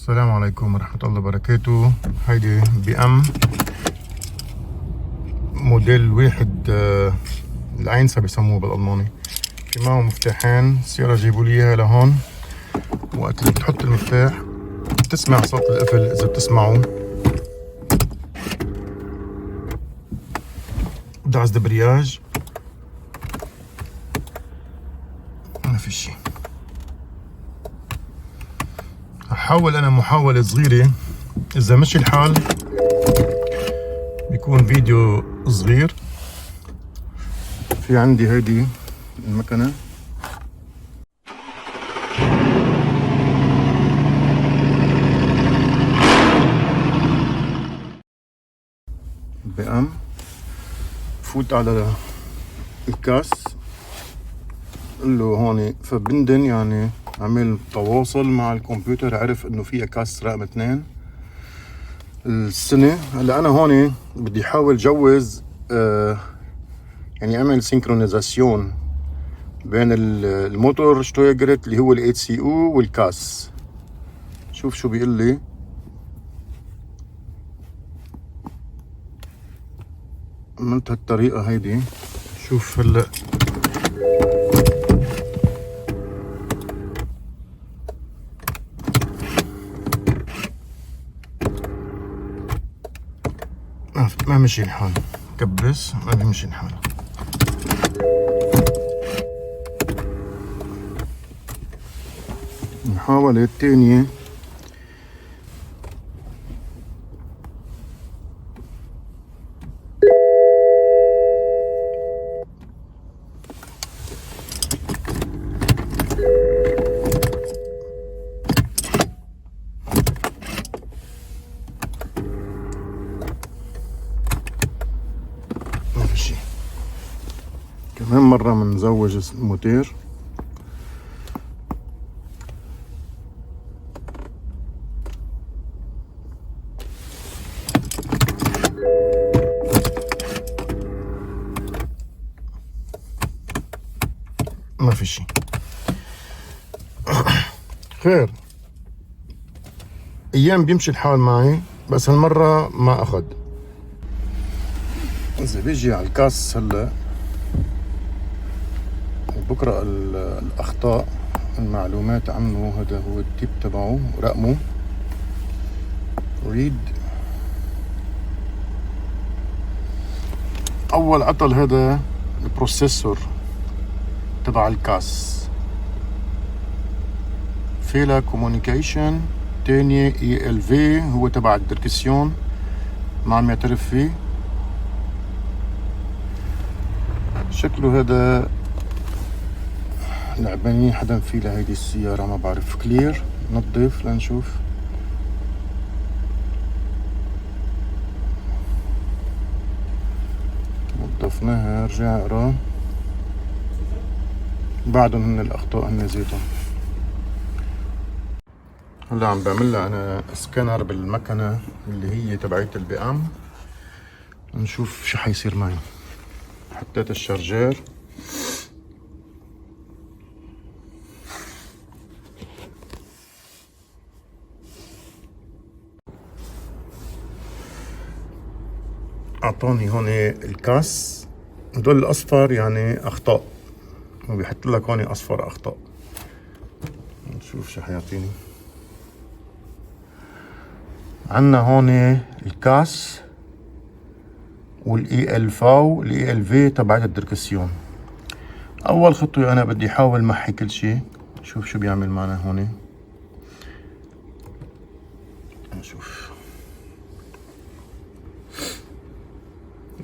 السلام عليكم ورحمة الله وبركاته. هيدي بي ام موديل واحد، العنسة بيسموه بالألماني. في معه مفتاحين. السيارة جيبوا لي اياها لهون. وقت اللي بتحط المفتاح بتسمع صوت القفل إذا بتسمعوا. دعس دبرياج، ما في شي. هحاول أنا محاولة صغيرة، إذا مشي الحال بيكون فيديو صغير. في عندي هيدي المكنة، بقام فوت على الكاس، قل له هون فبندن، يعني عمل تواصل مع الكمبيوتر، عرف انه فيها كاس رقم 2 السنة. هلا انا هون بدي احاول جوز يعني اعمل سينكرونيزاسيون بين الموتور شتويجرت اللي هو ال HCU والكاس. شوف شو بيقول لي. عملت هالطريقة هيدي. شوف هلا ما مشي الحال. كبس، ما بيمشي الحال. المحاولة الثانية ما في شي. كمان مرة منزوج الموتور. ما في شي. خير، ايام بيمشي الحال معي، بس هالمرة ما اخد. اذا بيجي على الكاس هلا وبقرأ الاخطاء، المعلومات عنه، هذا هو التيب تبعه، رقمه ريد. اول عطل هذا البروسيسور تبع الكاس، فيلا كومونيكيشن. تاني ELV هو تبع الدركسيون، ما عم يعترف فيه. شكله هذا لعبانين حدا فيه لهيدي السيارة، ما بعرف. كلير، نظف لنشوف. نظفناها، رجع اقرا. بعدهم هن الاخطاء هن زيتهم. هلا عم بعمل لها انا سكانر بالمكنة اللي هي تبعت البي ام، نشوف شو حيصير معي. حطيت الشارجر، اعطاني هون الكاس. هدول الاصفر يعني اخطاء، وبيحط لك هون اصفر اخطاء. نشوف شو حيعطيني. عنا هون الكاس والاي ال فاو، الاي ال في تبعت الدركسيون. اول خطوة انا بدي احاول محي كل شيء، شوف شو بيعمل معنا هون. نشوف.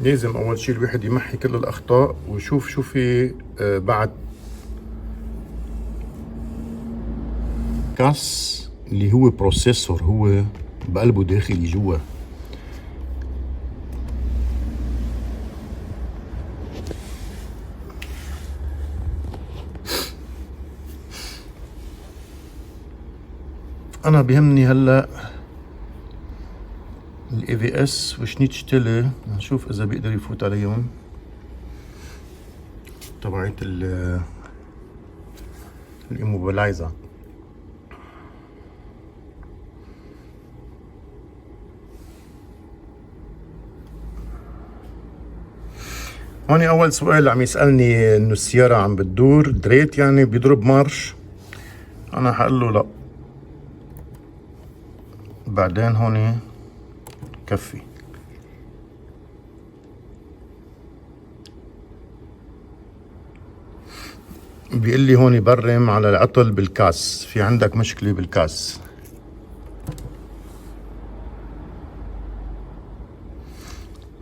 لازم اول شيء الواحد يمحي كل الاخطاء ويشوف شو في بعد. كاس اللي هو بروسيسور، هو بقلبه داخلي جوا. انا بيهمني هلا الاي في اس وشنيتشتلي. نشوف اذا بيقدر يفوت عليهم تبعت الإيموبلايزر. هون اول سؤال عم يسألني انه السيارة عم بتدور دريت، يعني بيضرب مارش. انا حقول له لا. بعدين هون كفي. بيقول لي هون برم على العطل بالكاس، في عندك مشكلة بالكاس.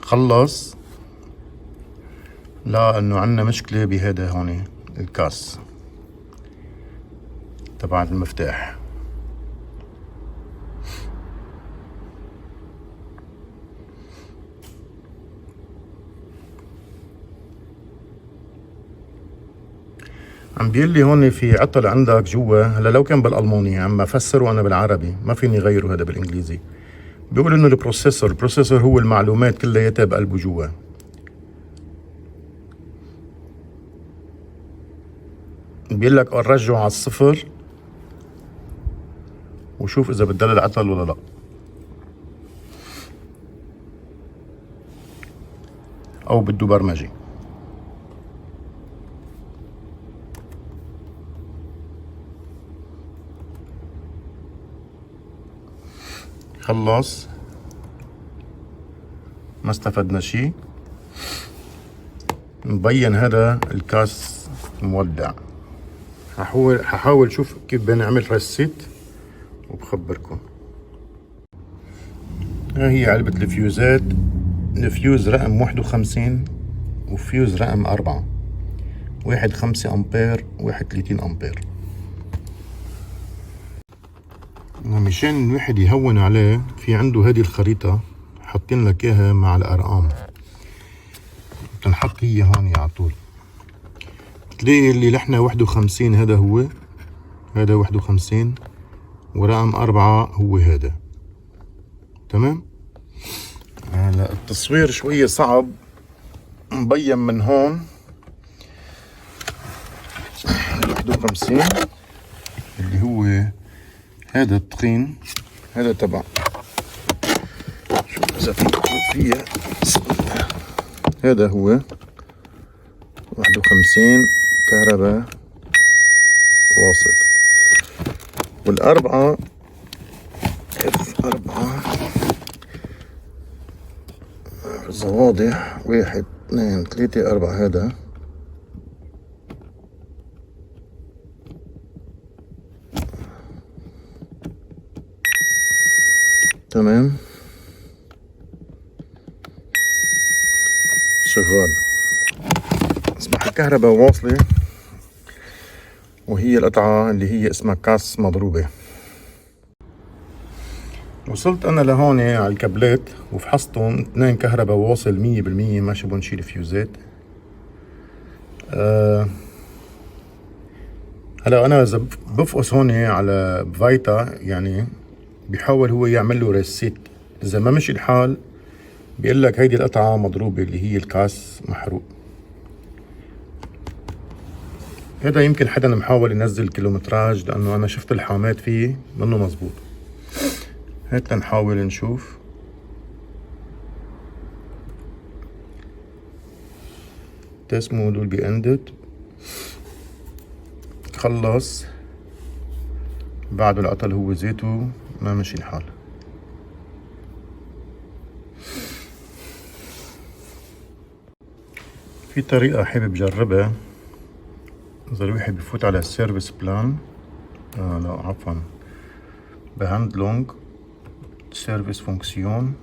خلص، لا انه عندنا مشكلة بهذا هون الكاس تبع المفتاح. عم بيقول لي هون في عطل عندك جوا. هلا لو كان بالالماني عم بفسره انا بالعربي، ما فيني غيره هذا بالانجليزي. بيقول انه البروسيسور هو المعلومات كلياتها بقلبه جوا. بيقول لك رجعه على الصفر وشوف اذا بتدلل عطل ولا لا، او بده برمجه. خلص، ما استفدنا شيء. مبين هذا الكاس مولع. ححاول شوف كيف بنعمل ريسيت وبخبركم. ها هي علبة الفيوزات. الفيوز رقم 51 وفيوز رقم 4، واحد 5 أمبير واحد 30 أمبير. مشان الواحد يهون عليه، في عنده هذه الخريطة حاطين لك اياها مع الأرقام، بتنحط هي هون على طول. تلاقي اللي لحنا 51 هذا هو، هذا 51، ورقم 4 هو هذا. تمام. هلا التصوير شوية صعب، مبين من هون 51 اللي هو هذا التخين، هذا تبع، شوف اذا فيها، هذا هو 51 كهرباء واصل. والأربعة F4 إذا واضح، 1 2 3 4 هذا. تمام، شغال. اصبح الكهرباء واصلة، وهي القطعة اللي هي اسمها كاس مضروبة. وصلت انا لهون على الكابلات وفحصتهم، 2 كهرباء واصل 100%، ما شبون شيل فيوزات. هلا انا اذا بفقس هون على فايتا، يعني بيحاول هو يعمل له ريسيت. اذا ما مشي الحال بيقول لك هيدي القطعة مضروبة اللي هي الكاس محروق. هذا يمكن حدا محاول ينزل كيلومتراج، لانه انا شفت الحامات فيه منه مزبوط. هات لنحاول نشوف. test mode will be ended. خلص، بعده العطل هو زيته ما مشي الحال. في طريقة حابب جربها، إذا الواحد بفوت على السيرفيس بلان، لا عفوا، بهاندلونج سيرفيس فونكسيون،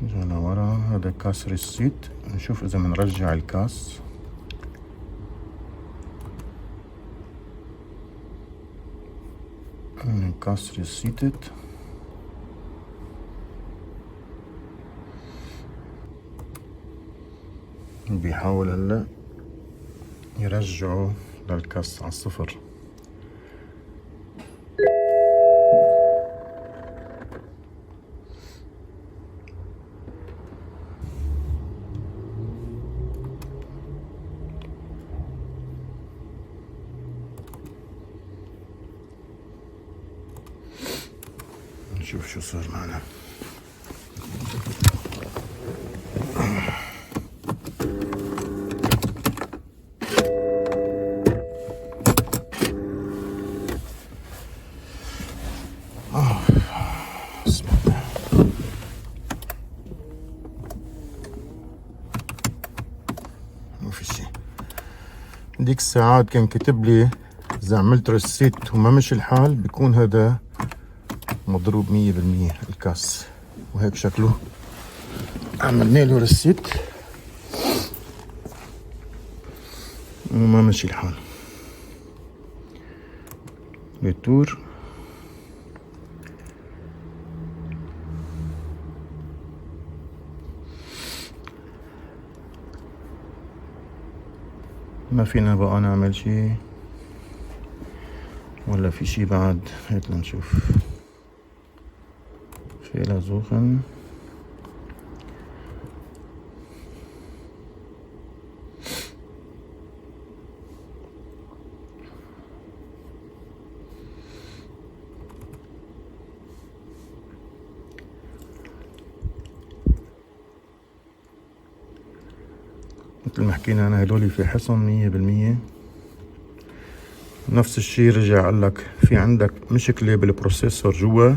جينا ورا هذا كاس ريسيت، نشوف إذا بنرجع الكاس. كاس ريسيتد. بيحاول هلا يرجعوا للكاس على الصفر. نشوف شو صار معنا. بسم الله. ما في شي. ديك الساعات كان كتب لي إذا عملت ريسيت وما مشي الحال بيكون هذا مضروب 100% الكاس، وهيك شكله. عملنا له ريسيت وما مشي الحال. ريتور. ما فينا بقى نعمل شي ولا في شي بعد؟ هات لنشوف. فيلا زوخن. مثل ما حكينا أنا هدولي في حصن 100%. نفس الشي رجع قالك في عندك مشكلة بالبروسيسور جوا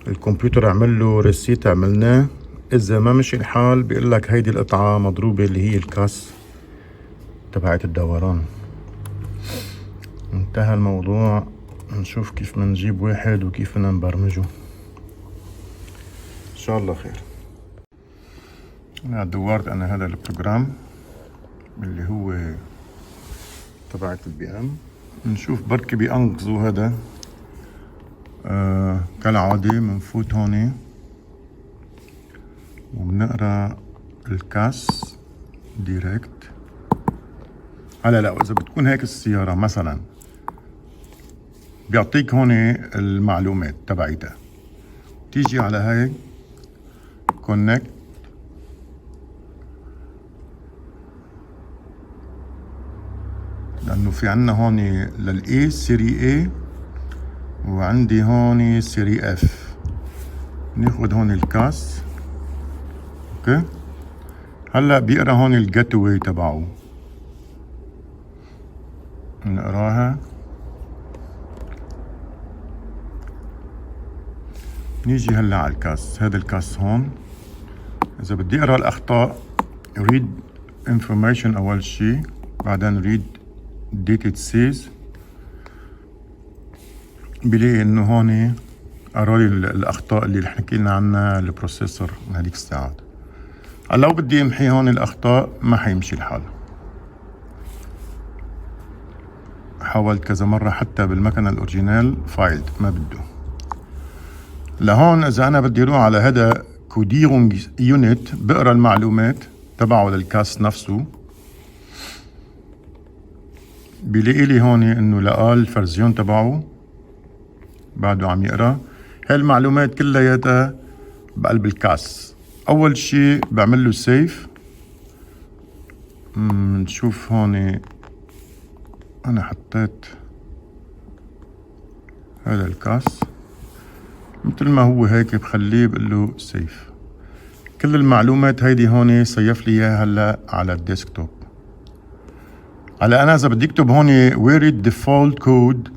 الكمبيوتر، عمل له ريسيت، عملناه. إذا ما مشي الحال بيقلك هيدي القطعة مضروبة اللي هي الكاس تبعت الدوران. انتهى الموضوع. نشوف كيف بدنا نجيب واحد وكيف بدنا نبرمجه. إن شاء الله خير. أنا دورت أنا هذا البروجرام اللي هو تبعت البي ام. نشوف بركي بينقذوا هذا. كالعادة بنفوت هون وبنقرا الكاس ديريكت. هلا لا، إذا بتكون هيك السيارة مثلا بيعطيك هون المعلومات تبعيتها. تيجي على هاي كونكت، لأنه في عنا هون للإي سيري A وعندي هون سيري F. ناخد هون الكاس. اوكي. هلا بيقرا هون الجيت واي تبعه، نقراها. نيجي هلا على الكاس. هذا الكاس هون. إذا بدي أقرأ الأخطاء read information أول شي، بعدين read date it says. بلاقي إنه هون قرالي الأخطاء اللي حكينا عنها البروسيسور من هذيك الساعات. لو بدي أمحي هون الأخطاء ما حيمشي الحال. حاولت كذا مرة حتى بالمكنة الأوريجينال فايلد ما بده. لهون إذا أنا بدي أروح على هذا كوديرونج يونت بقرا المعلومات تبعه للكاس نفسه، بيلاقي لي هون إنه لقى الفرزيون تبعه بعده عم يقرا. هاي المعلومات كلياتها بقلب الكاس. أول شي بعمل له سيف. نشوف هون أنا حطيت هذا الكاس مثل ما هو هيك، بخليه بقول له سيف. كل المعلومات هيدي هون صيف لي اياها هلا على الديسكتوب. على انا اذا بدي اكتب هون where it default code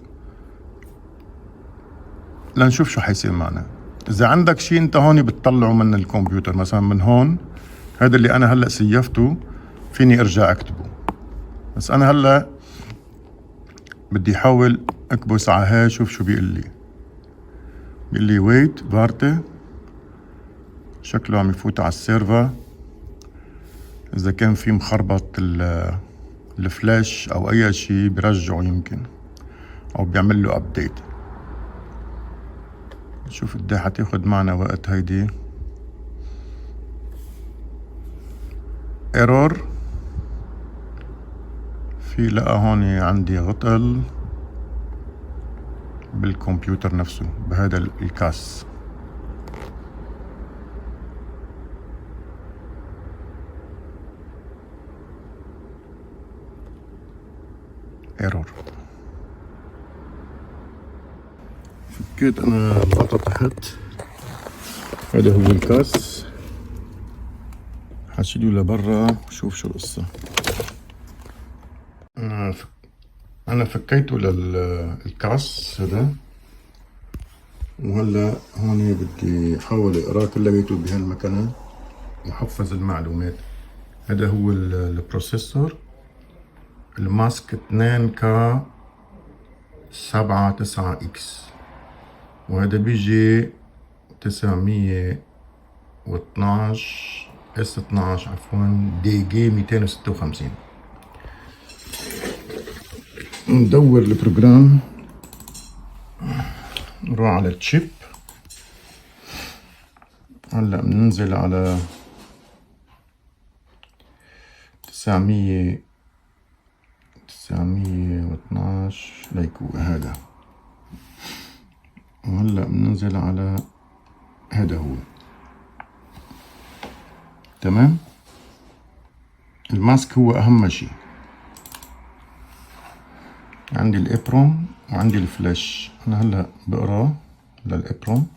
لنشوف شو حيصير معنا. اذا عندك شيء انت هون بتطلعه من الكمبيوتر، مثلا من هون هذا اللي انا هلا سيفته فيني ارجع اكتبه. بس انا هلا بدي احاول اكبس على هاي. شوف شو بيقول لي. بيقول لي ويت بارتي. شكله عم يفوت على السيرفر. اذا كان في مخربط الفلاش او اي شيء بيرجعه يمكن، او بيعمل له ابديت. شوف قد ايه حتاخد معنا وقت هيدي. ايرور. في لقى هون عندي عطل بالكمبيوتر نفسه بهذا الكاس. ايرور. فكيت انا الغطا تحت. هذا هو الكاس. حشيله لبرا. شوف شو القصة. انا فكيته للكاس هذا. وهلا هون بدي احاول اقراه كلياته بهالمكنه وحفظ المعلومات. هذا هو البروسيسور الماسك 2K 79X، وهذا بيجي 912 S12 عفوا دي جي 256. ندور البروجرام، نروح على التشيب. هلا بننزل على 912 ليكو هذا، وهلا بننزل على هذا هو تمام. الماسك هو اهم شيء. عندي الابروم وعندي الفلاش. انا هلا بقرا للابروم.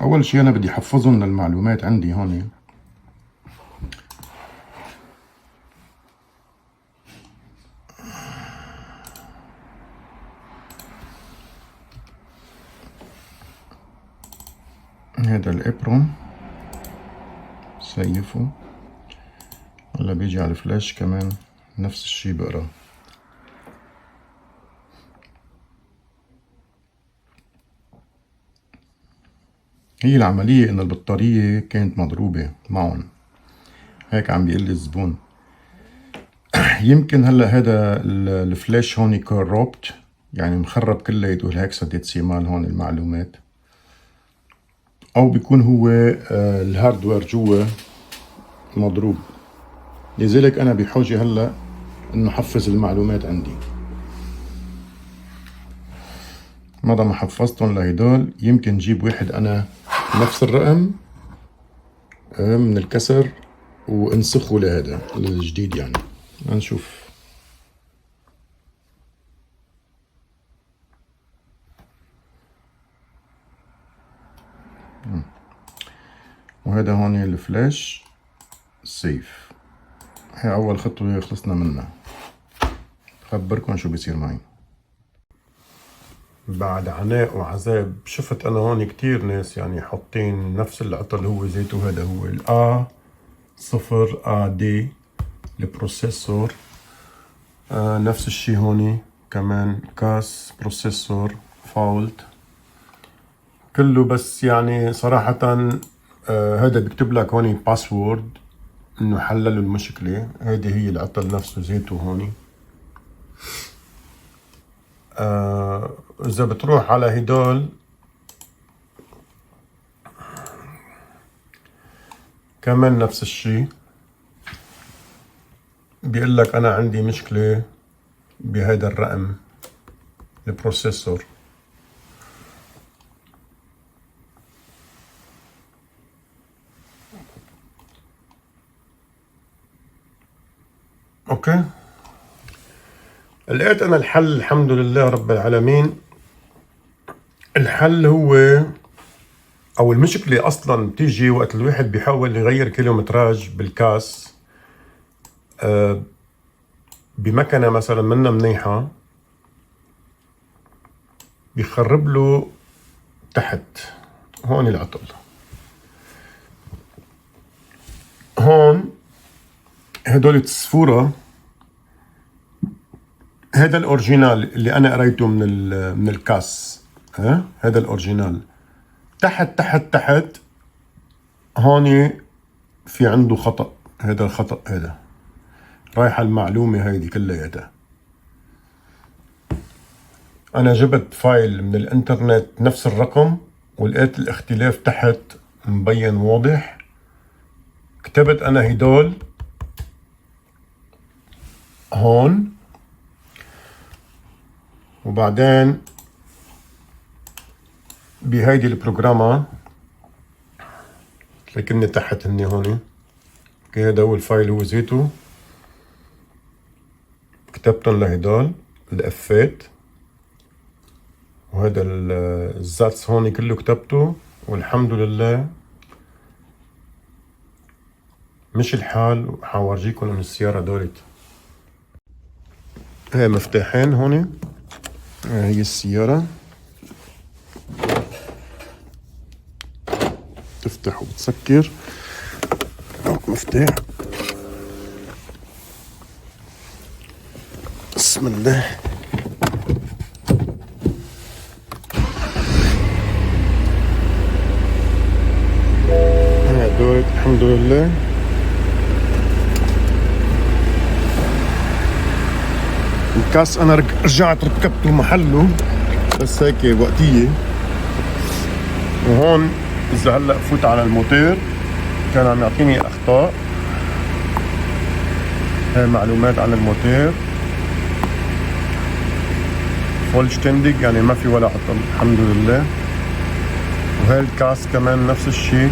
اول شيء انا بدي احفظهم للمعلومات عندي هون. هذا الابروم سيفه. هلا بيجي على الفلاش كمان نفس الشيء بقرا. هي العملية إن البطارية كانت مضروبة معهم، هيك عم بيقول لي الزبون. يمكن هلا هذا الفلاش هون كوروبت، يعني مخرب كلياته الهكساديسيمال هون المعلومات، أو بيكون هو الهاردوير جوا مضروب. لذلك أنا بحاجة هلا إنه حفظ المعلومات عندي. مضى ما حفظتهم لهدول يمكن جيب واحد أنا نفس الرقم من الكسر وانسخه لهذا الجديد. يعني هنشوف. وهذا هون الفلاش سيف. هي أول خطوة خلصنا منها. خبركم شو بيصير معي. بعد عناء وعذاب شفت أنا هون كتير ناس يعني حاطين نفس العطل هو زيته. هذا هو A0AD البروسيسور. نفس الشي هون كمان كاس بروسيسور فاولت كله. بس يعني صراحة هذا بيكتب لك هون باسورد انه حللوا المشكلة. هذه هي العطل نفسه زيته هون. اذا بتروح على هدول كمان نفس الشي بيقول لك انا عندي مشكلة بهذا الرقم البروسيسور. اوكي، لقيت انا الحل الحمد لله رب العالمين. الحل هو او المشكلة اصلا بتيجي وقت الواحد بيحاول يغير كيلومتراج بالكاس بمكنة مثلا منا منيحة، بيخرب له تحت هون العطل. هون هدول الصفورة، هذا الاورجينال اللي انا قريته من الكاس. هذا الاورجينال تحت تحت تحت هون في عنده خطأ. هذا الخطأ هذا رايحة المعلومة هيدي كلياتها. انا جبت فايل من الانترنت نفس الرقم ولقيت الاختلاف تحت مبين واضح. كتبت انا هدول هون، وبعدين بهيدي البروجرامة لكني تحت هني هون. هذا هو الفايل هو زيته. كتبتن لهدول الافات، وهذا الزاتس هون كله كتبته. والحمد لله مش الحال. حورجيكم من السيارة دولت. هاي مفتاحين هون، هي السيارة تفتح وبتسكر. مفتاح، بسم الله. هدول الحمد لله. الكاس انا رجعت ركبته محله بس هيك وقتية. وهون اذا هلا فوت على الموتور كان عم يعطيني اخطاء. هاي معلومات عن الموتور. فولشتندق يعني ما في ولا عطل الحمد لله. وهي الكاس كمان نفس الشيء،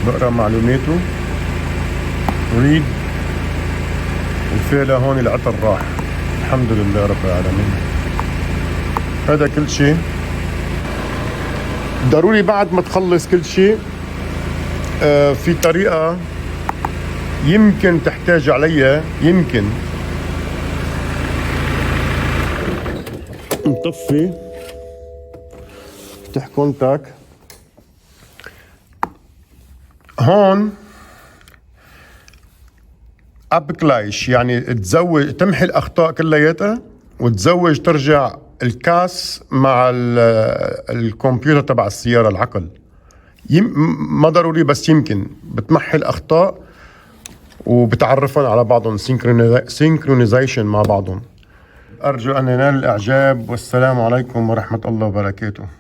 بقرا معلوماته. ريد الفيلة هون العطل راح الحمد لله رب العالمين. هذا كل شيء. ضروري بعد ما تخلص كل شيء في طريقة يمكن تحتاج عليها، يمكن نطفي، افتح كونتاك هون. ابكلايش يعني تزوج، تمحي الاخطاء كلياتها وتزوج ترجع الكاس مع الكمبيوتر تبع السيارة العقل. ما ضروري بس يمكن بتمحي الاخطاء وبتعرفهم على بعضهم، سينكرونيزيشن مع بعضهم. ارجو ان ينال الاعجاب، والسلام عليكم ورحمة الله وبركاته.